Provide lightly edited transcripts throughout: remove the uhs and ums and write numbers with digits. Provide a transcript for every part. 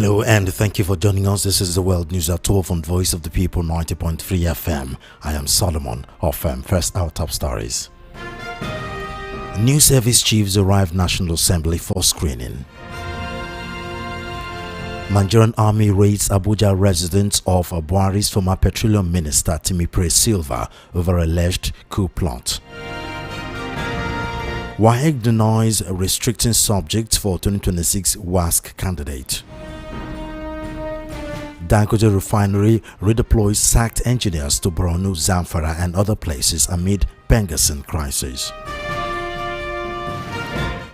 Hello and thank you for joining us. This is the World News at 12 on Voice of the People 90.3 FM. I am Solomon of First Our Top Stories. New service chiefs arrive National Assembly for screening. Nigerian Army raids Abuja residence of Buhari's former Petroleum Minister Timipre Sylva over alleged coup plot. WAEC denies restricting subjects for 2026 WASC candidate. Dangote Refinery redeploys sacked engineers to Borno, Zamfara and other places amid Pengassin crisis.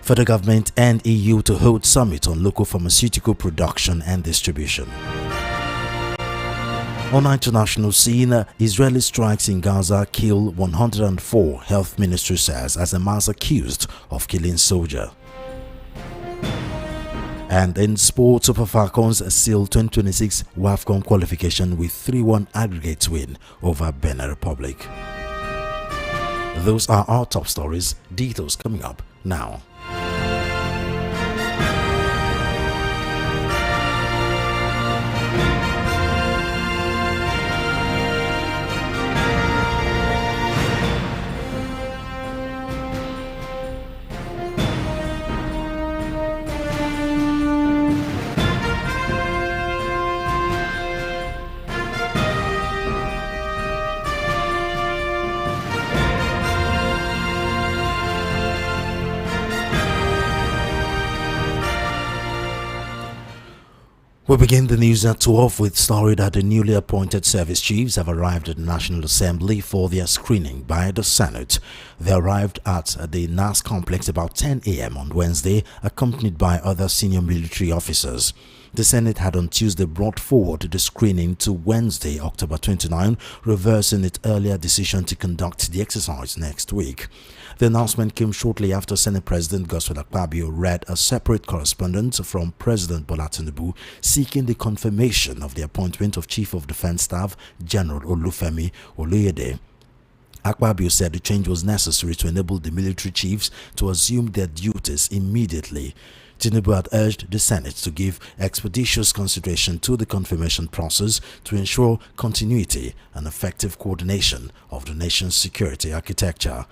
Federal government and EU to hold summit on local pharmaceutical production and distribution. On international scene, Israeli strikes in Gaza kill 104, Health Ministry says, as Hamas accused of killing soldier. And in sport, Super Falcons seal 2026 WAFCON qualification with 3-1 aggregate win over Benin Republic. Those are our top stories. Details coming up now. We begin the news at 12 with story that the newly appointed service chiefs have arrived at the National Assembly for their screening by the Senate. They arrived at the NAS complex about 10 a.m. on Wednesday, accompanied by other senior military officers. The Senate had on Tuesday brought forward the screening to Wednesday, October 29, reversing its earlier decision to conduct the exercise next week. The announcement came shortly after Senate President Godswill Akpabio read a separate correspondence from President Bola Tinubu seeking the confirmation of the appointment of Chief of Defense Staff General Olufemi Oluyede. Akpabio said the change was necessary to enable the military chiefs to assume their duties immediately. Tinubu had urged the Senate to give expeditious consideration to the confirmation process to ensure continuity and effective coordination of the nation's security architecture.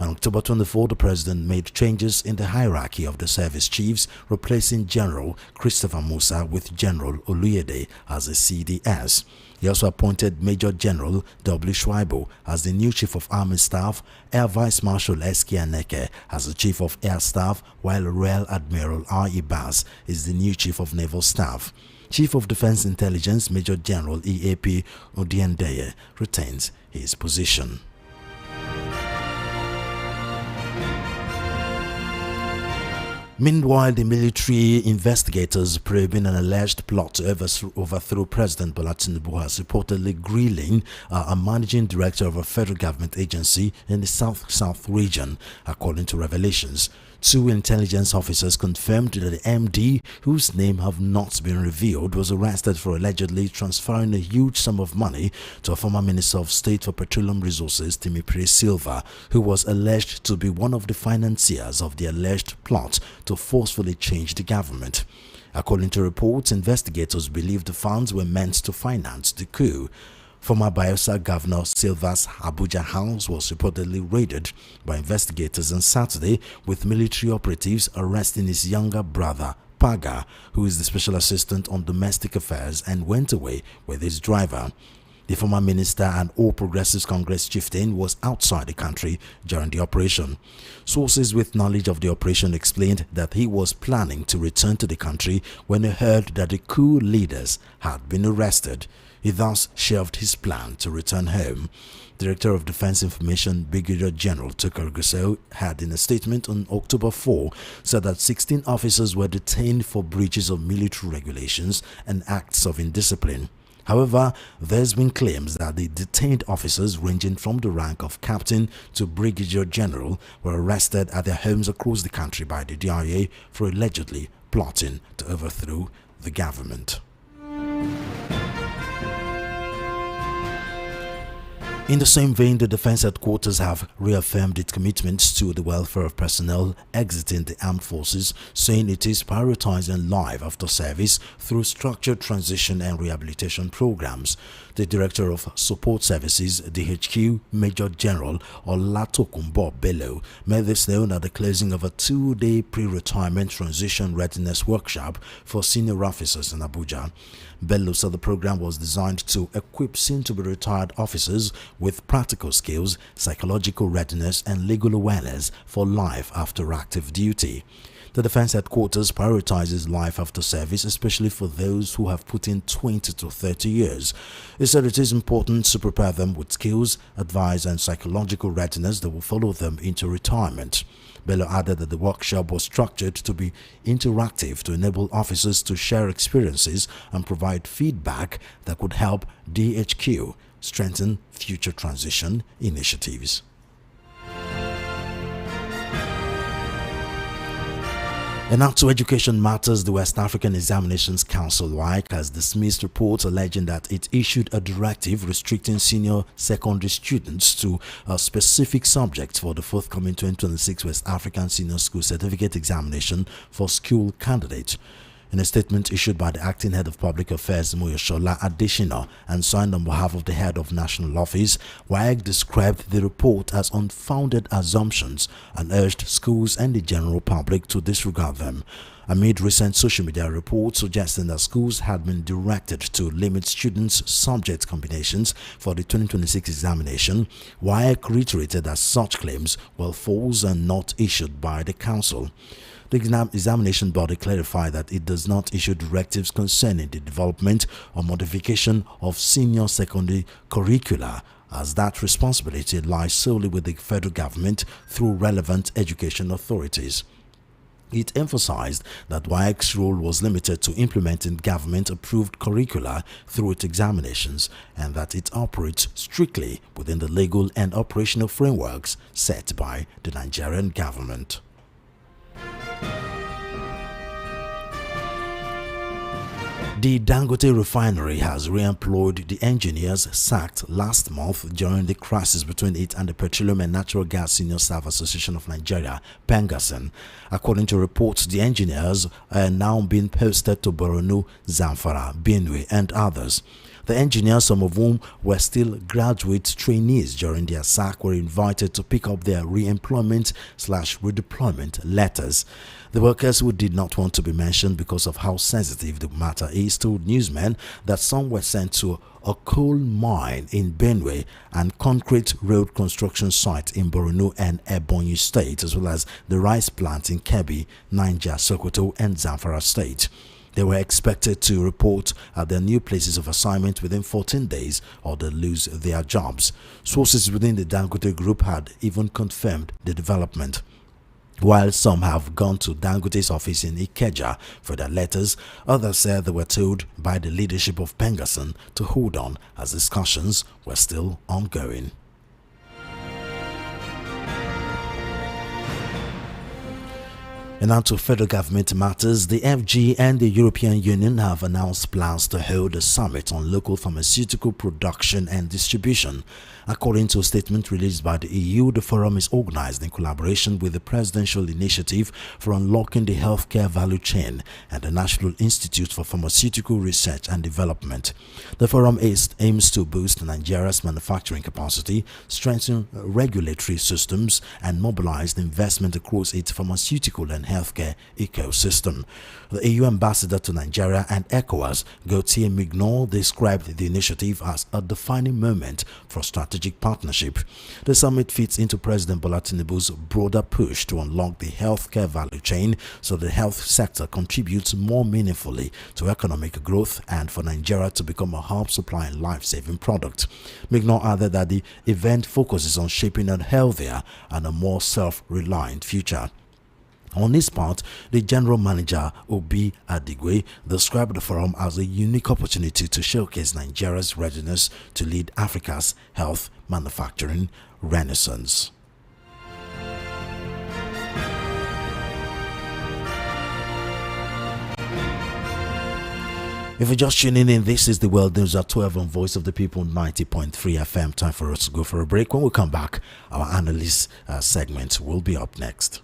On October 24, the president made changes in the hierarchy of the service chiefs, replacing General Christopher Musa with General Oluyede as a CDS. He also appointed Major General W. Shuaibu as the new Chief of Army Staff, Air Vice Marshal S.K. Aneke as the Chief of Air Staff, while Rear Admiral R. Ibas is the new Chief of Naval Staff. Chief of Defense Intelligence Major General E.A.P. Odiendeye retains his position. Meanwhile, the military investigators probing an alleged plot to overthrow President Bola Tinubu has reportedly grilling a managing director of a federal government agency in the South region, according to revelations. Two intelligence officers confirmed that the MD, whose name have not been revealed, was arrested for allegedly transferring a huge sum of money to a former Minister of State for Petroleum Resources, Timipre Sylva, who was alleged to be one of the financiers of the alleged plot to forcefully change the government. According to reports, investigators believe the funds were meant to finance the coup. Former Bayelsa Governor Sylva's Abuja house was reportedly raided by investigators on Saturday, with military operatives arresting his younger brother, Paga, who is the Special Assistant on Domestic Affairs and went away with his driver. The former minister and All Progressives Congress chieftain was outside the country during the operation. Sources with knowledge of the operation explained that he was planning to return to the country when he heard that the coup leaders had been arrested. He thus shelved his plan to return home. Director of Defense Information Brigadier General Tukur Gusau had, in a statement on October 4, said that 16 officers were detained for breaches of military regulations and acts of indiscipline. However, there's been claims that the detained officers, ranging from the rank of captain to brigadier general, were arrested at their homes across the country by the DIA for allegedly plotting to overthrow the government. In the same vein, the Defense Headquarters have reaffirmed its commitment to the welfare of personnel exiting the armed forces, saying it is prioritizing life after service through structured transition and rehabilitation programs. The Director of Support Services, DHQ, Major General Olatokunbo Bello, made this known at the closing of a two-day pre-retirement transition readiness workshop for senior officers in Abuja. Bello said the program was designed to equip soon-to-be retired officers with practical skills, psychological readiness, and legal awareness for life after active duty. The Defense Headquarters prioritizes life after service, especially for those who have put in 20 to 30 years. It said it is important to prepare them with skills, advice, and psychological readiness that will follow them into retirement. Bello added that the workshop was structured to be interactive to enable officers to share experiences and provide feedback that could help DHQ strengthen future transition initiatives. And now to education matters. The West African Examinations Council (WAEC) has dismissed reports alleging that it issued a directive restricting senior secondary students to a specific subject for the forthcoming 2026 West African Senior School Certificate Examination for school candidates. In a statement issued by the acting head of public affairs, Moyoshola Adeshina, and signed on behalf of the head of national office, WAEC described the report as unfounded assumptions and urged schools and the general public to disregard them. Amid recent social media reports suggesting that schools had been directed to limit students' subject combinations for the 2026 examination, WAEC reiterated that such claims were false and not issued by the council. The examination body clarified that it does not issue directives concerning the development or modification of senior secondary curricula, as that responsibility lies solely with the federal government through relevant education authorities. It emphasized that WAEC's role was limited to implementing government-approved curricula through its examinations and that it operates strictly within the legal and operational frameworks set by the Nigerian government. The Dangote refinery has re-employed the engineers sacked last month during the crisis between it and the Petroleum and Natural Gas Senior Staff Association of Nigeria, PENGASN. According to reports, the engineers are now being posted to Borno, Zamfara, Benue, and others. The engineers, some of whom were still graduate trainees during their sack, were invited to pick up their re-employment/redeployment letters. The workers, who did not want to be mentioned because of how sensitive the matter is, told newsmen that some were sent to a coal mine in Benue and concrete road construction site in Borno and Ebonyi State, as well as the rice plant in Kebbi, Niger, Sokoto, and Zamfara State. They were expected to report at their new places of assignment within 14 days or they lose their jobs. Sources within the Dangote group had even confirmed the development. While some have gone to Dangote's office in Ikeja for their letters, others said they were told by the leadership of PENGASN to hold on as discussions were still ongoing. And now to federal government matters. The FG and the European Union have announced plans to hold a summit on local pharmaceutical production and distribution. According to a statement released by the EU, the forum is organized in collaboration with the Presidential Initiative for Unlocking the Healthcare Value Chain and the National Institute for Pharmaceutical Research and Development. The forum aims to boost Nigeria's manufacturing capacity, strengthen regulatory systems, and mobilize investment across its pharmaceutical and healthcare ecosystem. The EU ambassador to Nigeria and ECOWAS, Gauthier Mignon, described the initiative as a defining moment for strategic partnership. The summit fits into President Bola Tinubu's broader push to unlock the healthcare value chain so the health sector contributes more meaningfully to economic growth and for Nigeria to become a hub supplying life-saving product. Mignon added that the event focuses on shaping a healthier and a more self-reliant future. On his part, the General Manager, Obi Adigwe, described the forum as a unique opportunity to showcase Nigeria's readiness to lead Africa's health manufacturing renaissance. If you're just tuning in, this is the World News at 12 on Voice of the People 90.3 FM. Time for us to go for a break. When we come back, our analyst segment will be up next.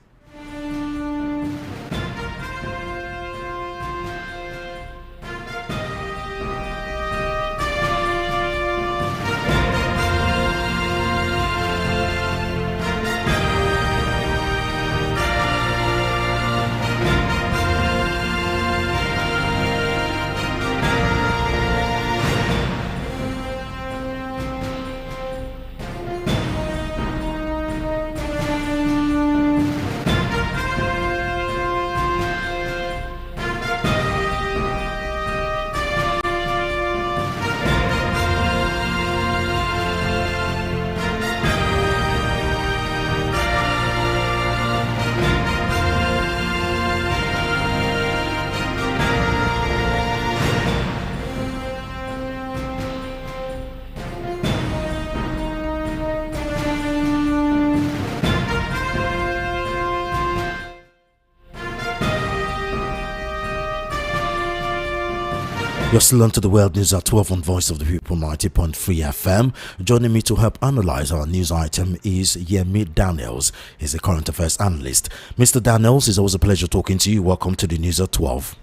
You're still on to the World News at 12 on Voice of the People 90.3 FM. Joining me to help analyze our news item is Yemi Daniels. He's a current affairs analyst. Mr. Daniels, it's always a pleasure talking to you. Welcome to the News at 12.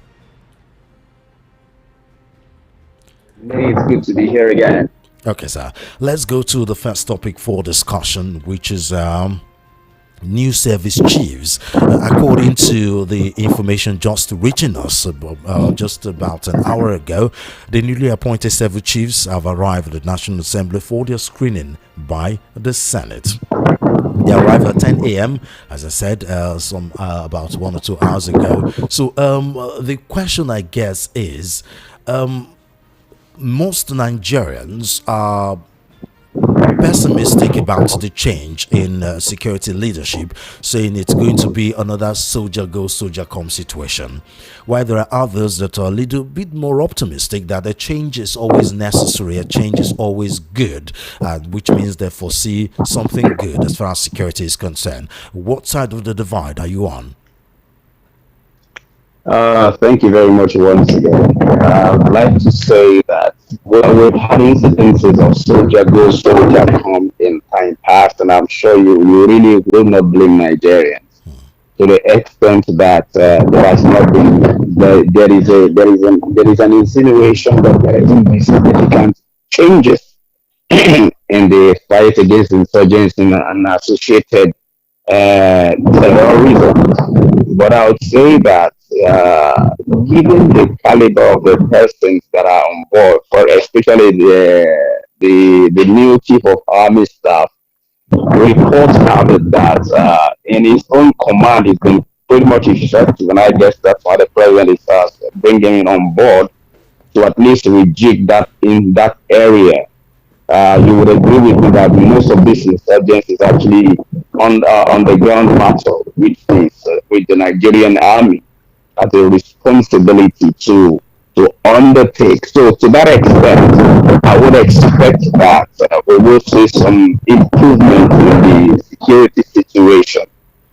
It's good to be here again. Okay, sir. Let's go to the first topic for discussion, which is new service chiefs. According to the information just reaching us just about an hour ago, the newly appointed service chiefs have arrived at the National Assembly for their screening by the Senate. They arrived at 10 a.m., as I said, about 1 or 2 hours ago. So the question, I guess, is most Nigerians are pessimistic about the change in security leadership, saying it's going to be another soldier go, soldier come situation. While there are others that are a little bit more optimistic that a change is always necessary, a change is always good, which means they foresee something good as far as security is concerned. What side of the divide are you on? Thank you very much once again. I'd like to say that we've had incidences of soldier go, soldier come in time past, and I'm sure you really will not blame Nigerians to the extent that there has not been there is an insinuation that there isn't been significant changes in the fight against insurgency and associated terrorism. But I would say that given the caliber of the persons that are on board, for especially the new chief of army staff, reports have it that in his own command he's been pretty much effective, and I guess that's why the president is bringing him on board to at least rejig that in that area. You would agree with me that most of this insurgency is actually on the ground battle, which is with the Nigerian army as a responsibility to undertake. So to that extent, I would expect that we will see some improvement in the security situation.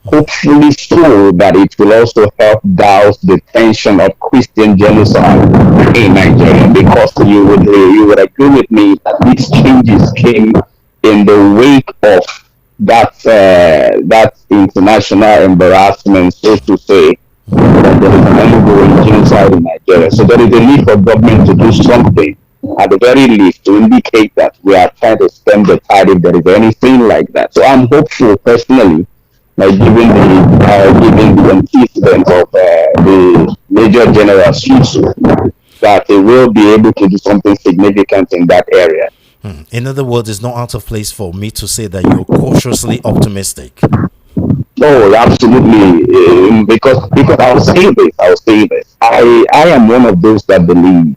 Hopefully so that it will also help douse the tension of Christian genocide in Nigeria, because you would agree with me that these changes came in the wake of that international embarrassment, so to say, that there is an ongoing genocide in Nigeria. So there is a need for government to do something, at the very least, to indicate that we are trying to stem the tide if there is anything like that. So I'm hopeful personally, like given the antecedents of the Major General Sylva, that they will be able to do something significant in that area. In other words, it's not out of place for me to say that you're cautiously optimistic. Oh, absolutely. Because I'll say this. I am one of those that believe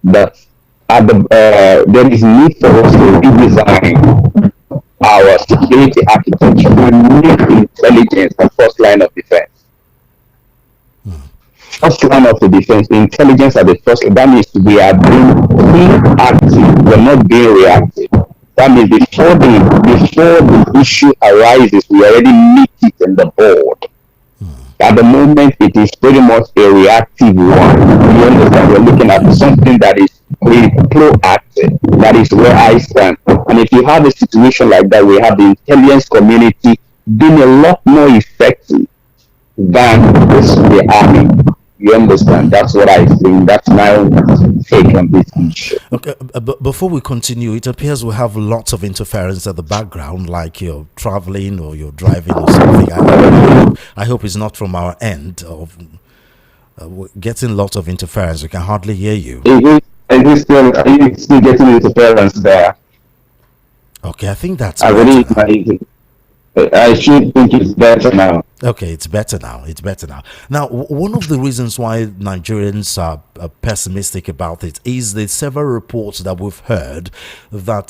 that there is need for us to redesign our security architecture and make intelligence the first line of defense. First line of the defense, intelligence at the first. That means we are being active. We're not being reactive. That means before the issue arises, we already meet it in the board. At the moment, it is pretty much a reactive one. You understand? We're looking at something that is really proactive. That is where I stand. And if you have a situation like that, we have the intelligence community being a lot more effective than the army. You understand? That's what I think. That's my own take on this issue. Okay, but before we continue, it appears we have lots of interference at the background, like you're traveling or you're driving or something. I hope it's not from our end. We're getting lots of interference. We can hardly hear you. Are you still getting interference there? Okay, I think that's I really, I should think it's better now. Okay, it's better now. It's better now. Now, one of the reasons why Nigerians are pessimistic about it is the several reports that we've heard that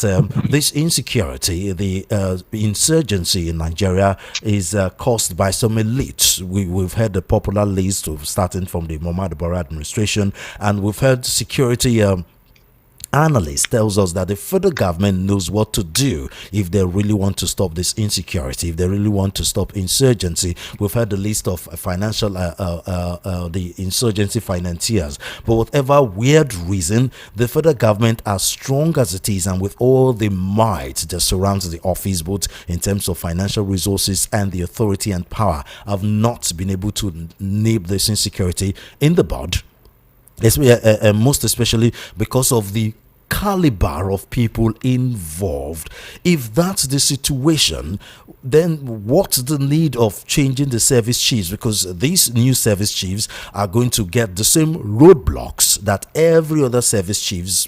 this insecurity, the insurgency in Nigeria, is caused by some elites. We've heard the popular list of starting from the Muhammadu Buhari administration, and we've heard security analyst tells us that the federal government knows what to do if they really want to stop this insecurity, if they really want to stop insurgency. We've heard the list of financial, the insurgency financiers. But whatever weird reason, the federal government, as strong as it is and with all the might that surrounds the office, both in terms of financial resources and the authority and power, have not been able to nip this insecurity in the bud. Most especially because of the caliber of people involved. If that's the situation, then what's the need of changing the service chiefs? Because these new service chiefs are going to get the same roadblocks that every other service chiefs,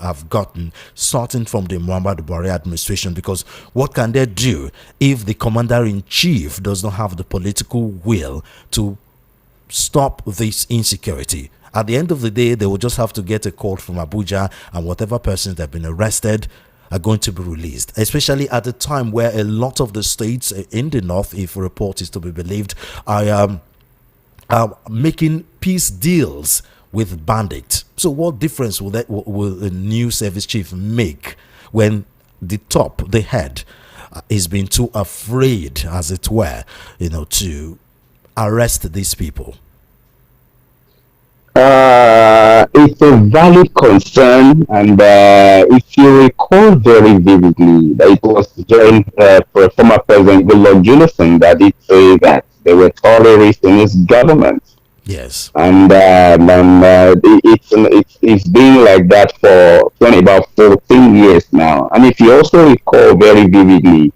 have gotten, starting from the Muhammadu Buhari administration. Because what can they do if the commander-in-chief does not have the political will to stop this insecurity? At the end of the day, they will just have to get a call from Abuja, and whatever persons that have been arrested are going to be released, especially at a time where a lot of the states in the north, if a report is to be believed, are making peace deals with bandits. So what difference will a new service chief make when the top, the head, is being too afraid, as it were, to arrest these people? It's a valid concern, and if you recall very vividly, that it was during former President Goodluck Jonathan that did say that there were terrorists in his government. Yes, and it's been like that for about 14 years now. And if you also recall very vividly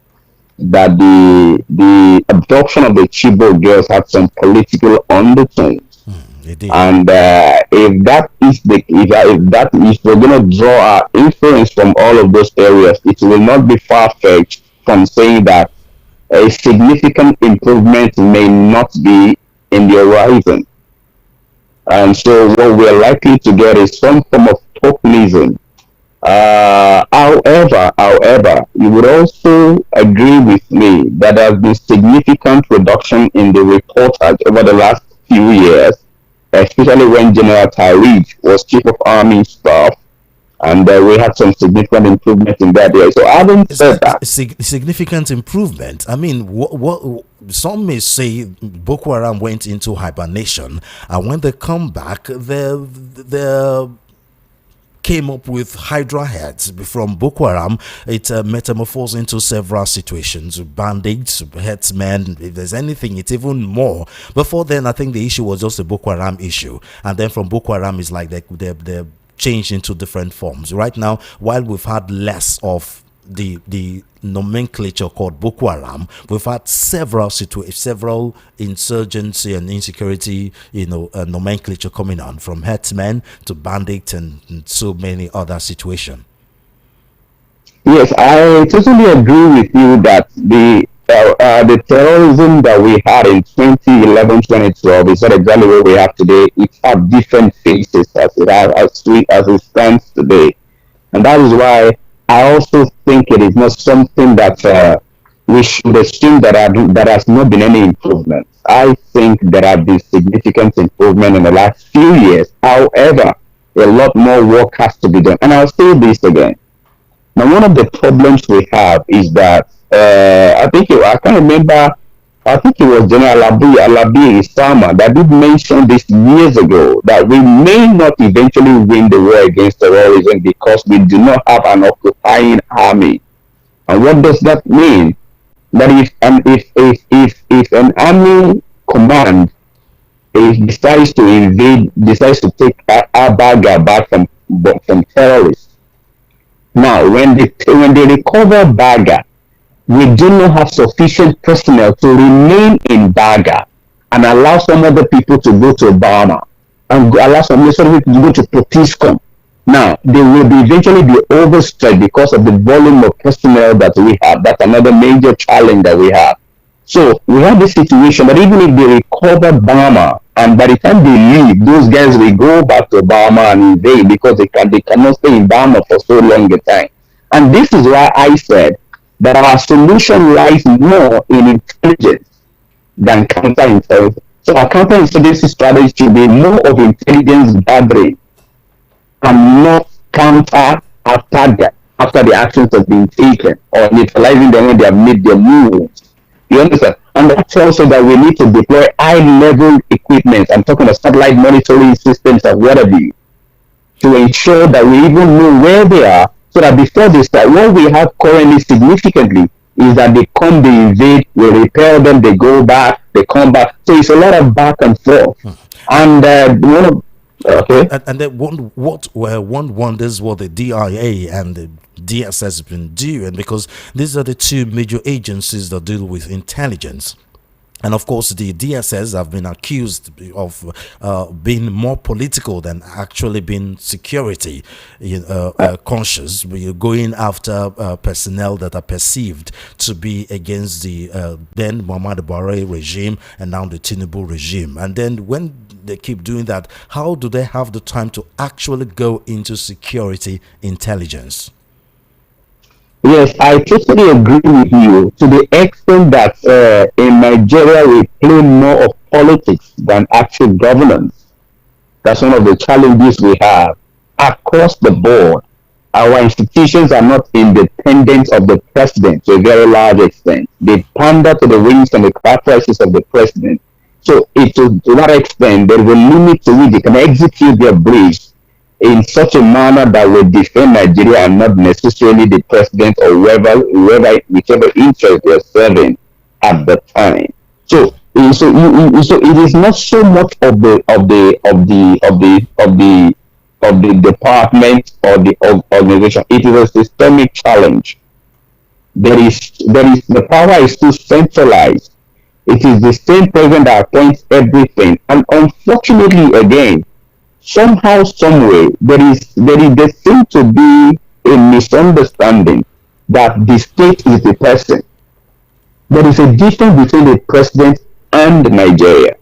that the abduction of the Chibok girls had some political undertones. And if we're going to draw our influence from all of those areas, it will not be far-fetched from saying that a significant improvement may not be in the horizon. And so what we're likely to get is some form of populism. However, you would also agree with me that there has been significant reduction in the reportage over the last few years, especially when General Tariq was Chief of Army Staff, and we had some significant improvement in that area. So having said that, significant improvement. I mean, what some may say Boko Haram went into hibernation, and when they come back, they came up with Hydra heads from Boko Haram. It metamorphosed into several situations: bandits, headsmen. If there's anything, it's even more. Before then, I think the issue was just a Boko Haram issue, and then from Boko Haram, it's like they're changed into different forms. Right now, while we've had less of the nomenclature called Boko Haram, we've had several insurgency and insecurity, nomenclature coming on, from headsmen to bandits and so many other situations. Yes, I totally agree with you that the terrorism that we had in 2011, 2012 is not exactly what we have today. It had different faces as it stands today, and that is why I also think it is not something that we should assume that has not been any improvement. I think there have been significant improvement in the last few years. However, a lot more work has to be done. And I'll say this again. Now, one of the problems we have is that I can't remember I think it was General Alabi Isama that did mention this years ago that we may not eventually win the war against terrorism because we do not have an occupying army. And what does that mean? That if an army command decides to invade, decides to take Abuja back from terrorists. Now, when they recover Baga, we do not have sufficient personnel to remain in Baga and allow some other people to go to Obama and allow some other people to go to Potiskum. Now, they will eventually be overstretched because of the volume of personnel that we have. That's another major challenge that we have. So we have this situation that even if they recover Bama, and by the time they leave, those guys will go back to Bama and invade because they cannot stay in Bama for so long a time. And this is why I said that our solution lies more in intelligence than counterintelligence. So our counterintelligence strategy should be more of intelligence gathering and not counter after the actions have been taken or neutralizing them when they have made their moves. You understand? And that's also that we need to deploy high-level equipment. I'm talking about satellite monitoring systems and what have you, to ensure that we even know where they are, so that before they start, what we have currently significantly is that they come, they invade, we repel them, they go back, they come back. So it's a lot of back and forth. And one of okay. And then one wonders what the DIA and the DSS have been doing, because these are the two major agencies that deal with intelligence. And of course, the DSS have been accused of being more political than actually being security conscious. You're going after personnel that are perceived to be against the then Muhammadu Buhari regime and now the Tinubu regime. And then when they keep doing that, how do they have the time to actually go into security intelligence? Yes, I totally agree with you to the extent that in Nigeria we play more of politics than actual governance. That's one of the challenges we have across the board. Our institutions are not independent of the president to a very large extent. They pander to the whims and the caprices of the president. So to that extent, there is a limit to which they can execute their briefs in such a manner that will defend Nigeria and not necessarily the president or whichever interest they are serving at the time. So it is not so much of the department or the organization. It is a systemic challenge. The power is too centralized. It is the same president that appoints everything, and unfortunately, again, somehow, some way, there seems to be a misunderstanding that the state is the person. There is a difference between the president and Nigeria.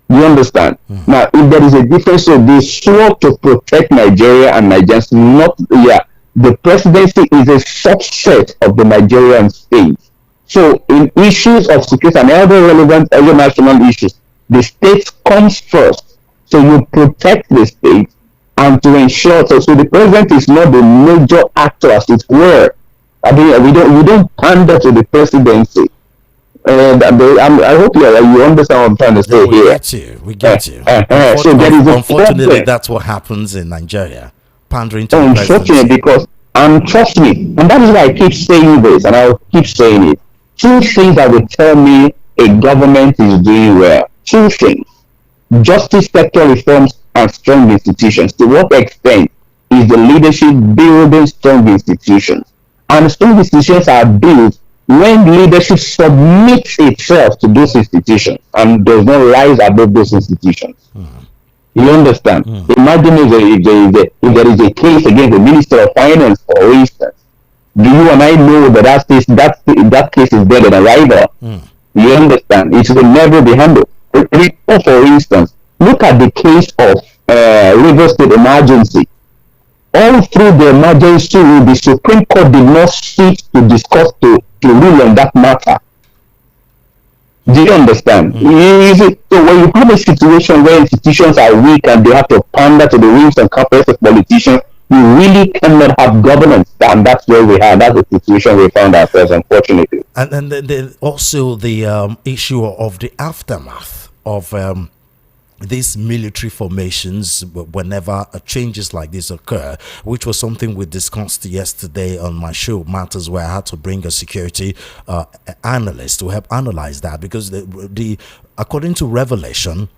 You understand? Now, if there is a difference, so they swore to protect Nigeria and Nigerians, not, the presidency is a subset of the Nigerian state. So, in issues of security and other relevant national issues, the state comes first. So you protect the state and to ensure so the president is not the major actor, as it were. I mean, we don't pander to the presidency. I hope you understand what I'm trying to say here. We get you. So there is unfortunately, that's what happens in Nigeria, pandering to the presidency. Because, and trust me, and that is why I keep saying this, and I'll keep saying it. Two things that will tell me a government is doing well. Two things. Justice sector reforms and strong institutions. To what extent is the leadership building strong institutions? And strong institutions are built when leadership submits itself to those institutions and does not rise above those institutions. You understand? Imagine if there is a case against the Minister of Finance, for instance. Do you and I know that case is dead on arrival? You understand? It will never be handled. For instance, look at the case of River State emergency. All through the emergency, the Supreme Court did not sit to discuss to rule on that matter. Do you understand? So when you have a situation where institutions are weak and they have to pander to the whims and caprices of politicians, You really cannot have governance, and that's where we are. That's the situation we found ourselves, unfortunately. And then also the issue of the aftermath of these military formations whenever changes like this occur, which was something we discussed yesterday on my show Matters, where I had to bring a security analyst to help analyze that, because the according to Revelation,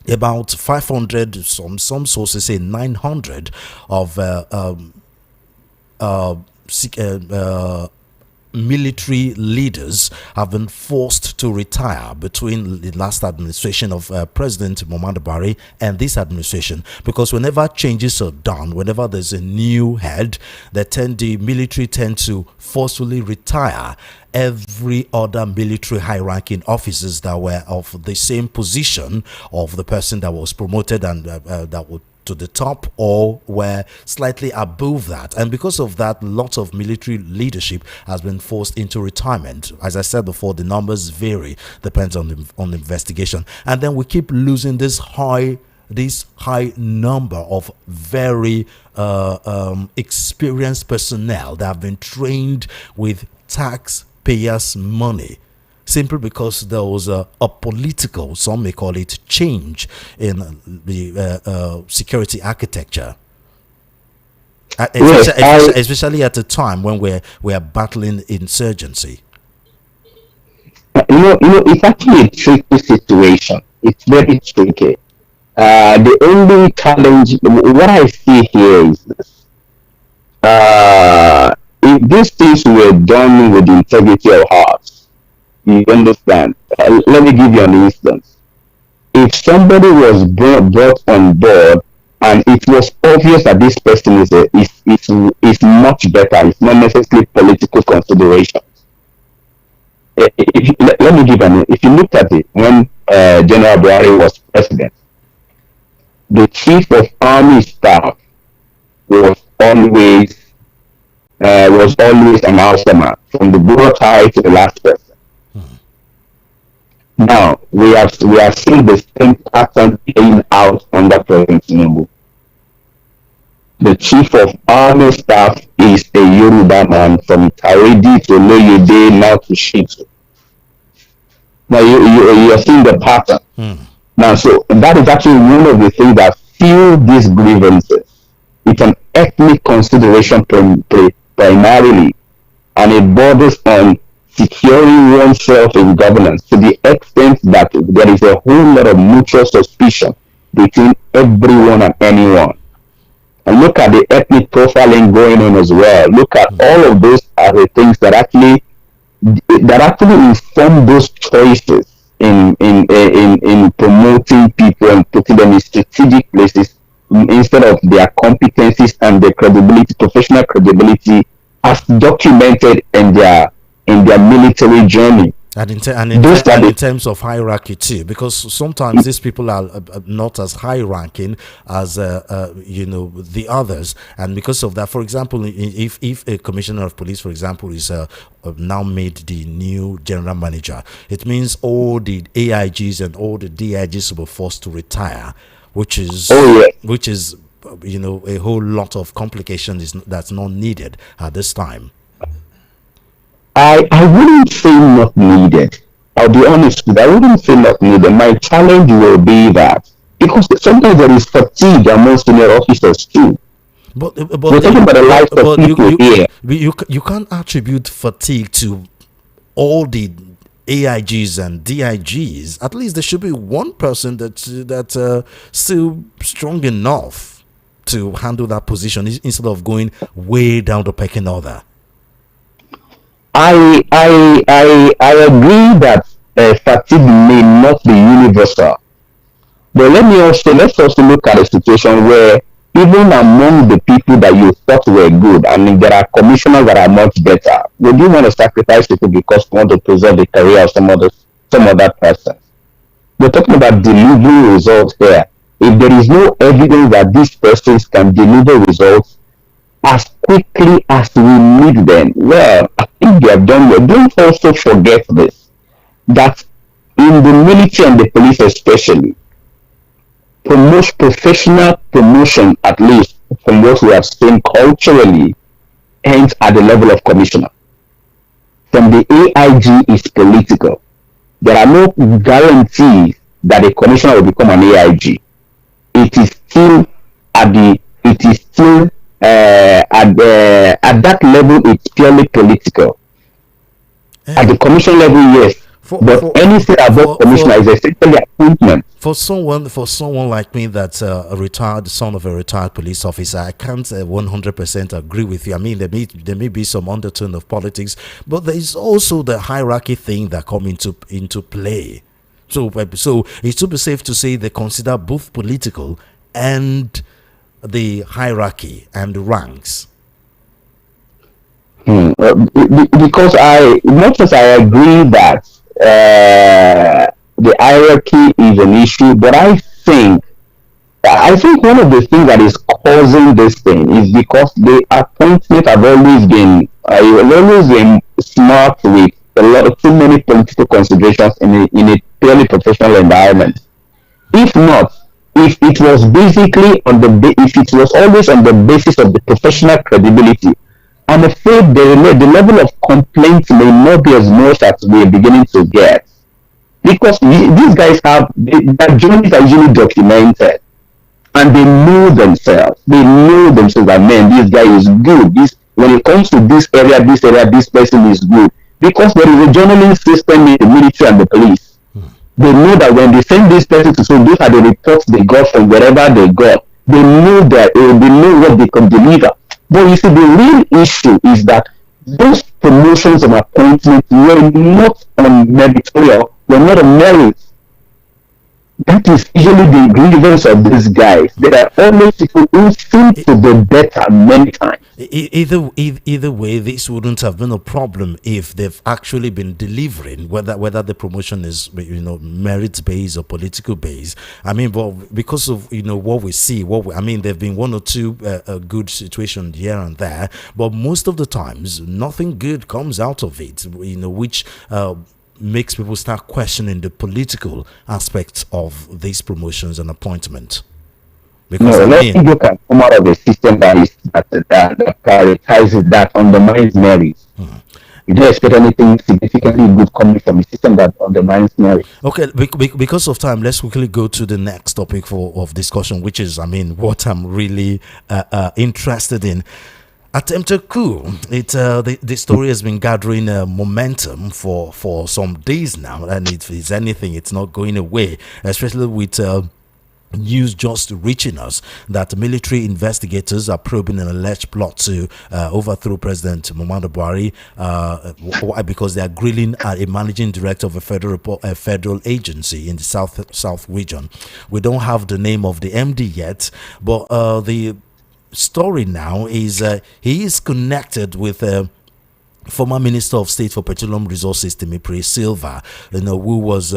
about 500, some sources say 900 of military leaders have been forced to retire between the last administration of President Muhammadu Buhari and this administration, because whenever changes are done, whenever there's a new head, the military tend to forcefully retire every other military high-ranking officers that were of the same position of the person that was promoted and that would to the top or were slightly above that. And because of that, lots of military leadership has been forced into retirement. As I said before, the numbers vary, depends on the investigation. And then we keep losing this high number of very experienced personnel that have been trained with taxpayers' money, simply because there was a political, some may call it, change in the security architecture. Especially at a time when we're battling insurgency. It's actually a tricky situation. It's very tricky. The only challenge, what I see here is this. If these things were done with the integrity of hearts, you understand? Let me give you an instance. If somebody was brought on board and it was obvious that this person is much better, it's not necessarily political considerations. Let me give an. If you looked at it when General Buhari was president, the chief of army staff was always an outsider, from the bureaucrat to the last person. Now we are seeing the same pattern playing out under President Tinubu. The chief of army staff is a Yoruba man from Taredi to Loyede, now to Shitu. Now you are seeing the pattern. Now, so that is actually one of the things that fuel these grievances. It's an ethnic consideration primarily, and it borders on securing oneself in governance to the extent that there is a whole lot of mutual suspicion between everyone and anyone. And look at the ethnic profiling going on as well. Look at all of those are the things that actually inform those choices in promoting people and putting them in strategic places instead of their competencies and their credibility, professional credibility, as documented in their military journey. And in terms of hierarchy too, because sometimes these people are not as high ranking as the others, and because of that, for example, if a commissioner of police, for example, is now made the new general manager, it means all the AIGs and all the DIGs will be forced to retire, which is a whole lot of complications that's not needed at this time. I wouldn't say not needed. I'll be honest with you, I wouldn't say not needed. My challenge will be that, because sometimes there is fatigue among senior officers too. But we're talking about the lives of people here. You can't attribute fatigue to all the AIGs and DIGs. At least there should be one person that's still strong enough to handle that position instead of going way down the pecking order. I agree that fatigue may not be universal, but let's also look at a situation where even among the people that you thought were good, I mean, there are commissioners that are much better. Would you want to sacrifice people because you want to preserve the career of some other person? We're talking about delivering results here. If there is no evidence that these persons can deliver results as quickly as we need them, well, I think they have done well. Don't also forget this, that in the military and the police especially, professional promotion, at least from what we have seen culturally, ends at the level of commissioner. From the AIG is political. There are no guarantees that a commissioner will become an AIG. It is still at that level. It's purely political. At the commission level, yes. But anything above commissioner is essentially appointment. For someone like me that's a retired son of a retired police officer, I can't 100% agree with you. I mean, there may be some undertone of politics, but there is also the hierarchy thing that come into play. So it should be safe to say they consider both political and the hierarchy and the ranks. Because not as I agree that the hierarchy is an issue, but I think one of the things that is causing this thing is because the appointment have always been smart with too many political considerations in a purely professional environment. If not, if it was always on the basis of the professional credibility, I'm afraid the level of complaints may not be as much as we are beginning to get. Because these guys their journeys are usually documented. And they know themselves. They know themselves that, man, this guy is good. When it comes to this area, this person is good. Because there is a journaling system in the military and the police. They know that when they send this person to school, these are the reports they got from wherever they got. They know what they can deliver. But you see, the real issue is that those promotions and appointments were not on meritorial, were not on merit. That is usually the grievance of these guys. There are always people who seem to be better many times. Either way, this wouldn't have been a problem if they've actually been delivering, whether the promotion is merit based or political based. I mean, but because of what we see, there've been one or two good situations here and there, but most of the times nothing good comes out of it. Which makes people start questioning the political aspects of these promotions and appointments. Because you can come out of a system that prioritizes, that undermines merit. You don't expect anything significantly good coming from a system that undermines merit. Okay, because of time, let's quickly go to the next topic of discussion, which is, what I'm really interested in. Attempted coup. The story has been gathering momentum for some days now, and if it's anything, it's not going away, especially with news just reaching us that military investigators are probing an alleged plot to overthrow President Muhammadu Buhari. Why? Because they are grilling a managing director of a federal agency in the south region. We don't have the name of the MD yet, but the story now is he is connected with former Minister of State for Petroleum Resources Timipre, Sylva, who was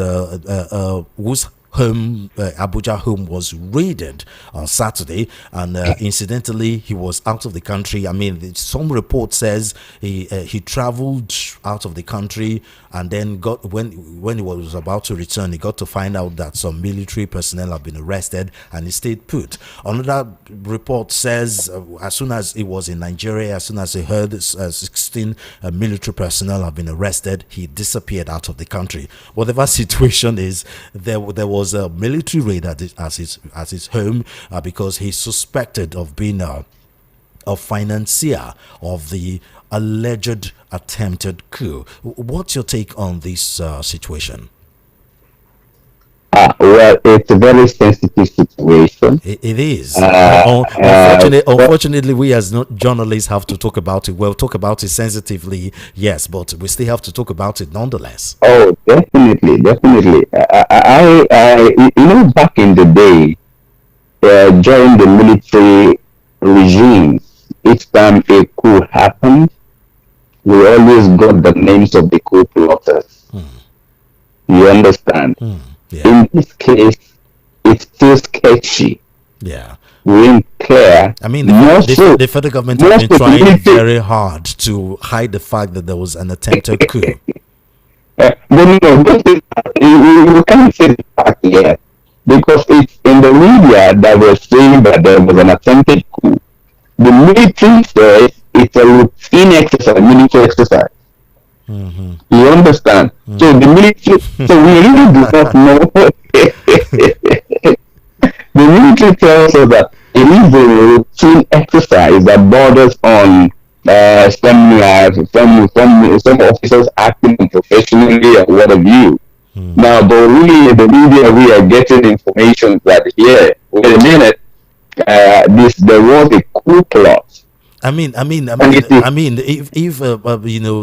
whose home, Abuja home, was raided on Saturday, and incidentally he was out of the country. Some report says he traveled out of the country, and then when he was about to return, he got to find out that some military personnel have been arrested, and he stayed put. Another report says as soon as he was in Nigeria, as soon as he heard 16 military personnel have been arrested, he disappeared out of the country. Whatever situation is, there was a military raid at his home because he's suspected of being a financier of the alleged attempted coup. What's your take on this situation? Well, it's a very sensitive situation. It is. Unfortunately, we as journalists have to talk about it. We'll talk about it sensitively, yes, but we still have to talk about it nonetheless. Oh, definitely. I back in the day, during the military regimes, each time a coup happened, we always got the names of the coup plotters. You understand? Yeah. In this case, it's still sketchy. Yeah. We ain't clear. The federal government has been trying very hard to hide the fact that there was an attempted coup. But we can't say the fact yet, because it's in the media that we're saying that there was an attempted coup. The military says it's a routine exercise, military exercise. You understand? So the military, so we really do not know. The military tells us that it is a routine exercise that borders on some officers acting unprofessionally or what have you. Now, but really, in the media, we are getting information that here, wait a minute, there was a coup plot. If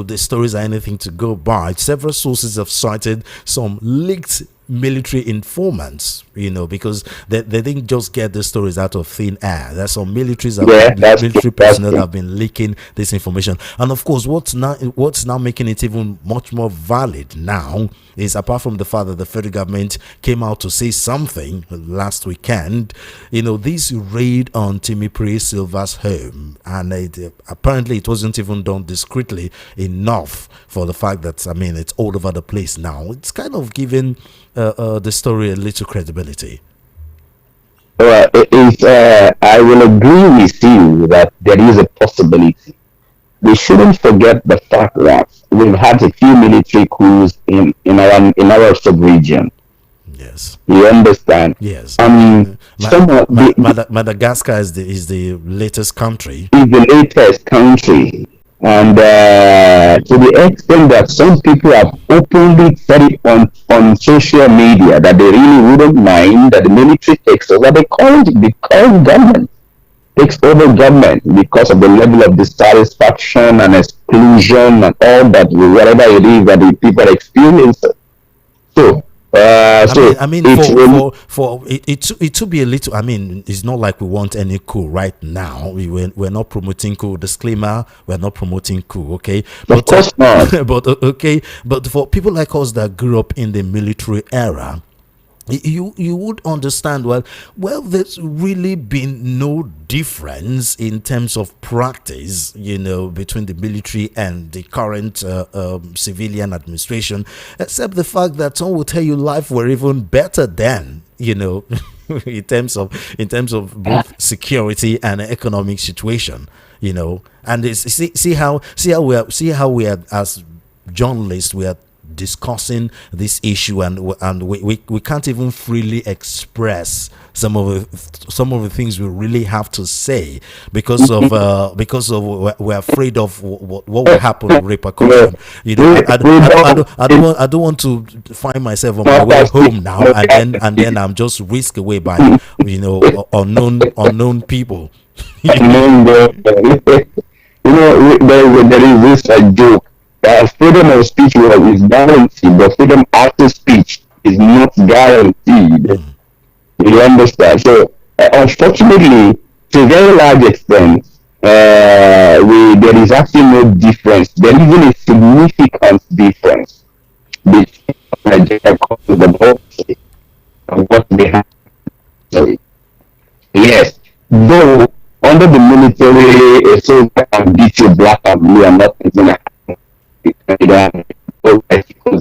the stories are anything to go by, several sources have cited some leaked military informants, because they didn't just get the stories out of thin air. There's some military personnel that have been leaking this information. And of course, what's now making it even much more valid now is, apart from the fact that the federal government came out to say something last weekend, this raid on Timipre Sylva's home, and apparently it wasn't even done discreetly enough for the fact that, it's all over the place now. It's kind of giving the story a little credibility. I will agree with you that there is a possibility. We shouldn't forget the fact that we've had a few military coups in our sub-region. Yes. You understand? Yes. Madagascar is the latest country. Is the latest country. And to the extent that some people have openly said it on social media that they really wouldn't mind that the military takes over, the current government takes over government because of the level of dissatisfaction and exclusion and all that, whatever it is that the people experience. So, it to be a little. It's not like we want any coup right now. We're not promoting coup. Disclaimer: we're not promoting coup. Okay, of course not. But for people like us that grew up in the military era, you would understand well there's really been no difference in terms of practice between the military and the current civilian administration, except the fact that some will tell you life were even better then, in terms of both security and economic situation, and see how we are, as journalists, we are discussing this issue, and we can't even freely express some of the things we really have to say because of we're afraid of what will happen, repercussion. I don't want to find myself on my way home now and then I'm just whisked away by unknown people. There is this joke. Freedom of speech is guaranteed, but freedom after speech is not guaranteed. You understand? So, unfortunately, to a very large extent, there is actually no difference. There isn't a significant difference between Nigeria and the democracy and what they have. So, yes, though under the military, a soldier can beat you black and blue and nothing's going to happen. Because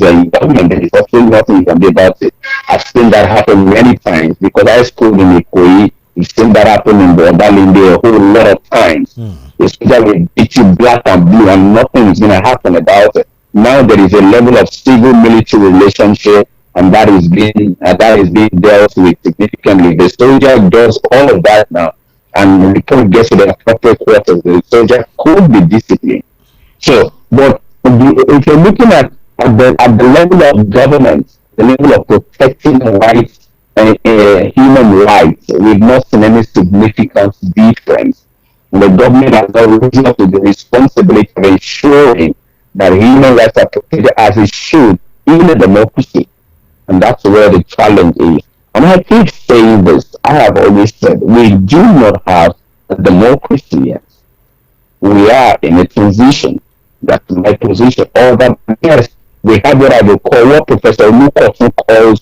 in government there is also nothing you can do about it. I've seen that happen many times because I schooled in Ikoyi. We've seen that happen in Bodalinde a whole lot of times. Especially will beat you black and blue and nothing is going to happen about it. Now there is a level of civil military relationship, and that is being dealt with significantly. The soldier does all of that now, and when it gets to the appropriate quarters, the soldier could be disciplined. So, but if you're looking at the level of government, the level of protecting rights and human rights, we've not seen any significant difference. And the government has not risen up to the responsibility of ensuring that human rights are protected as it should in a democracy. And that's where the challenge is. And I keep saying this, I have always said, we do not have a democracy yet. We are in a transition. That's my position. Or that, yes, we have what I will call, what Professor Lukosu calls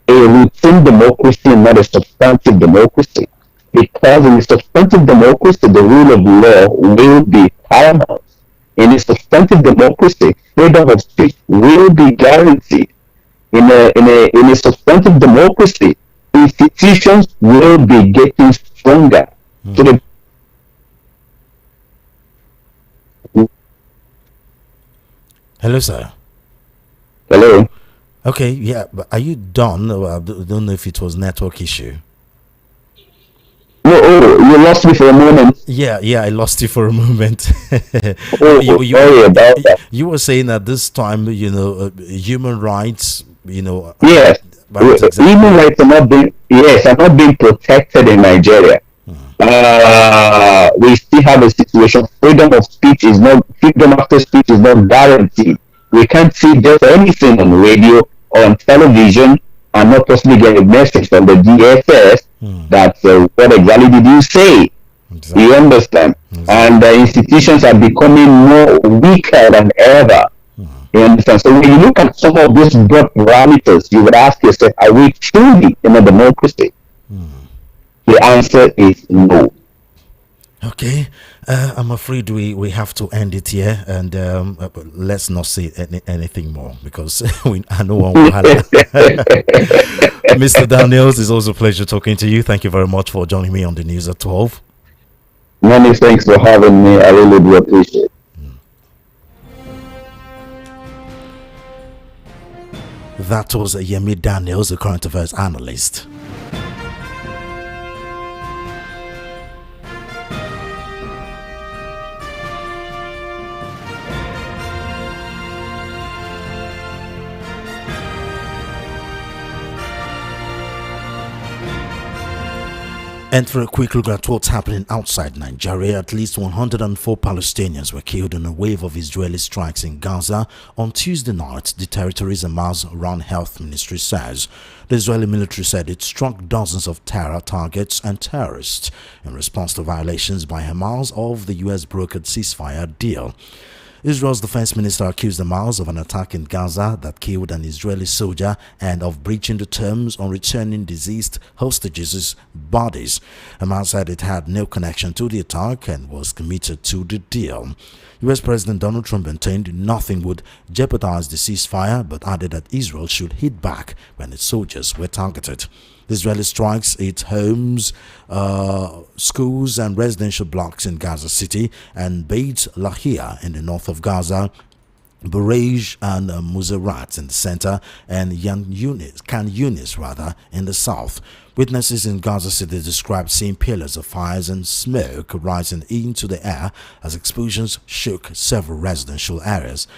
a routine democracy, not a substantive democracy. Because in a substantive democracy, the rule of law will be paramount. In a substantive democracy, freedom of speech will be guaranteed. In a substantive democracy, institutions will be getting stronger. So the Hello, sir. Hello. Okay, yeah, but are you done? Well, I don't know if it was network issue. No, oh, you lost me for a moment. Yeah, I lost you for a moment. Oh, sorry about that. You were saying at this time, human rights, Yes, aren't human exactly. rights are not being protected in Nigeria. We still have a situation. Freedom after speech is not guaranteed. We can't see just anything on radio or on television and not possibly get a message from the DSS that what exactly did you say? You Exactly. understand? And Exactly. the institutions are becoming more weaker than ever. You understand? So when you look at some of these broad parameters, you would ask yourself, are we truly in a democracy? The answer is no. Okay, I'm afraid we have to end it here, and let's not say anything more because I know one wahala. Mr. Daniels, it's always a pleasure talking to you. Thank you very much for joining me on the news at 12. Many thanks for having me. I really do appreciate it. That was Yemi Daniels, a current affairs analyst. And for a quick look at what's happening outside Nigeria, at least 104 Palestinians were killed in a wave of Israeli strikes in Gaza on Tuesday night, the territory's Hamas-run health ministry says. The Israeli military said it struck dozens of terror targets and terrorists in response to violations by Hamas of the US brokered ceasefire deal. Israel's defense minister accused Hamas of an attack in Gaza that killed an Israeli soldier and of breaching the terms on returning deceased hostages' bodies. Hamas said it had no connection to the attack and was committed to the deal. US President Donald Trump maintained nothing would jeopardize the ceasefire, but added that Israel should hit back when its soldiers were targeted. The Israeli strikes hit homes, schools and residential blocks in Gaza City and Beit Lahia in the north of Gaza, Burej and Muzarat in the center, and Khan Yunis in the south. Witnesses in Gaza City described seeing pillars of fires and smoke rising into the air as explosions shook several residential areas.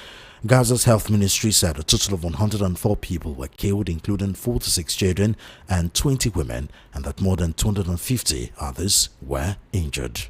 Gaza's health ministry said a total of 104 people were killed, including 46 children and 20 women, and that more than 250 others were injured.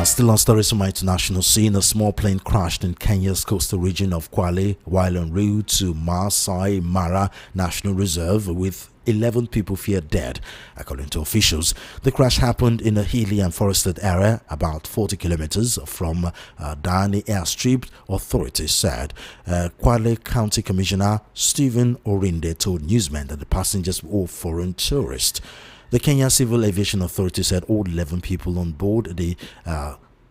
Still on stories from our international scene, a small plane crashed in Kenya's coastal region of Kwale while en route to Maasai Mara National Reserve with 11 people feared dead, according to officials. The crash happened in a hilly and forested area about 40 kilometers from Diani airstrip, authorities said. Kwale County Commissioner Stephen Orinde told newsmen that the passengers were all foreign tourists. The Kenya Civil Aviation Authority said all 11 people on board the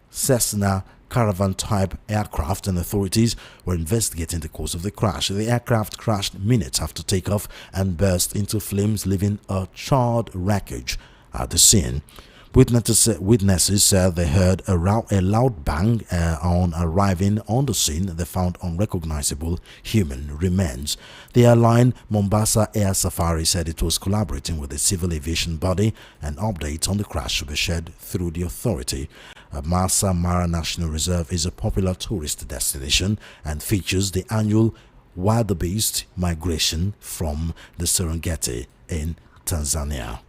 Cessna Caravan type aircraft and authorities were investigating the cause of the crash. The aircraft crashed minutes after takeoff and burst into flames, leaving a charred wreckage at the scene. Witnesses said they heard a loud bang on arriving on the scene. They found unrecognizable human remains. The airline Mombasa Air Safari said it was collaborating with the civil aviation body, and updates on the crash will be shared through the authority. Maasai Mara National Reserve is a popular tourist destination and features the annual wildebeest migration from the Serengeti in Tanzania.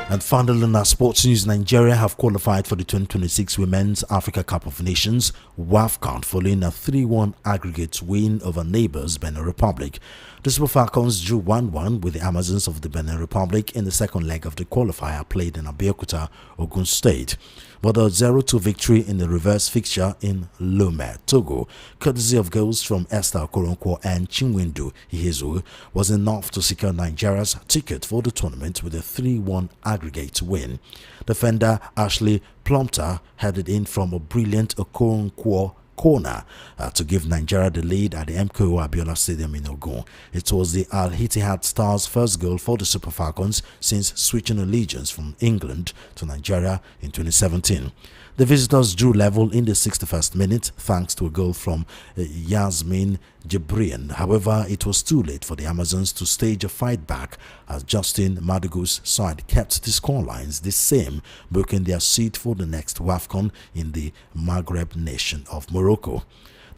And finally, in our sports news, Nigeria have qualified for the 2026 Women's Africa Cup of Nations WAFCON following a 3-1 aggregate win over neighbors Benin Republic. The Super Falcons drew 1-1 with the Amazons of the Benin Republic in the second leg of the qualifier played in Abuja, Ogun State. But a 0-2 victory in the reverse fixture in Lome, Togo, courtesy of goals from Esther Okoronkwo and Chinwendu Ihezu, was enough to secure Nigeria's ticket for the tournament with a 3-1 aggregate win. Defender Ashley Plumpter headed in from a brilliant Okoronkwo corner to give Nigeria the lead at the MKO Abiola Stadium in Ogun. It was the Al Ittihad Stars' first goal for the Super Falcons since switching allegiance from England to Nigeria in 2017. The visitors drew level in the 61st minute thanks to a goal from Yasmin Jibrian. However, it was too late for the Amazons to stage a fight back as Justin Madugu's side kept the scorelines the same, booking their seat for the next WAFCON in the Maghreb nation of Morocco.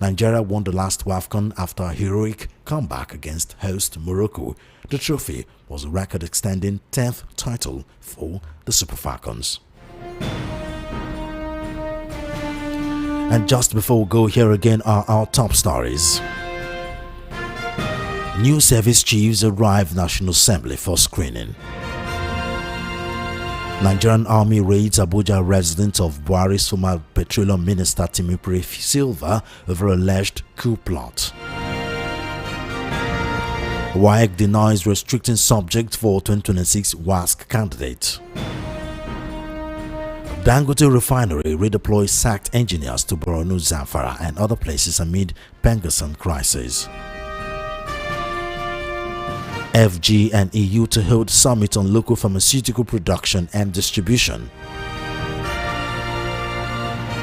Nigeria won the last WAFCON after a heroic comeback against host Morocco. The trophy was a record-extending 10th title for the Super Falcons. And just before we go, here again are our top stories. New service chiefs arrive National Assembly for screening. Nigerian Army raids Abuja resident of Buhari's former Petroleum Minister Timipre Sylva over alleged coup plot. WAEC denies restricting subject for 2026 WASC candidate. Dangote Refinery redeploys sacked engineers to Borno, Zamfara and other places amid Pengassan crisis. FG and EU to hold summit on local pharmaceutical production and distribution.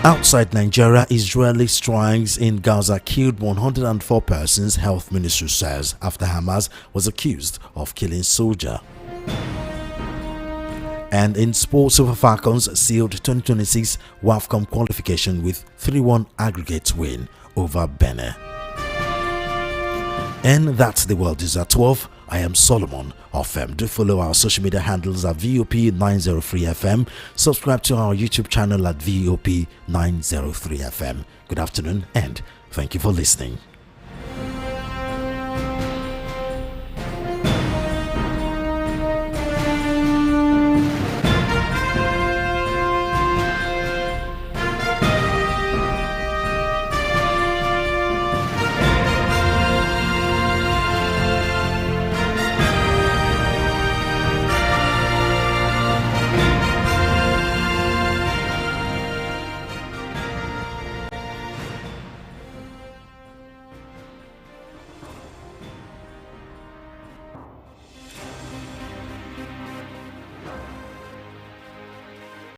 Outside Nigeria, Israeli strikes in Gaza killed 104 persons, health ministry says, after Hamas was accused of killing soldier. And in sports, Super Falcons sealed 2026 WAFCON qualification with 3-1 aggregate win over Benin. And that's the world is at 12. I am Solomon of Do follow our social media handles at VOP903FM. Subscribe to our YouTube channel at VOP903FM. Good afternoon and thank you for listening.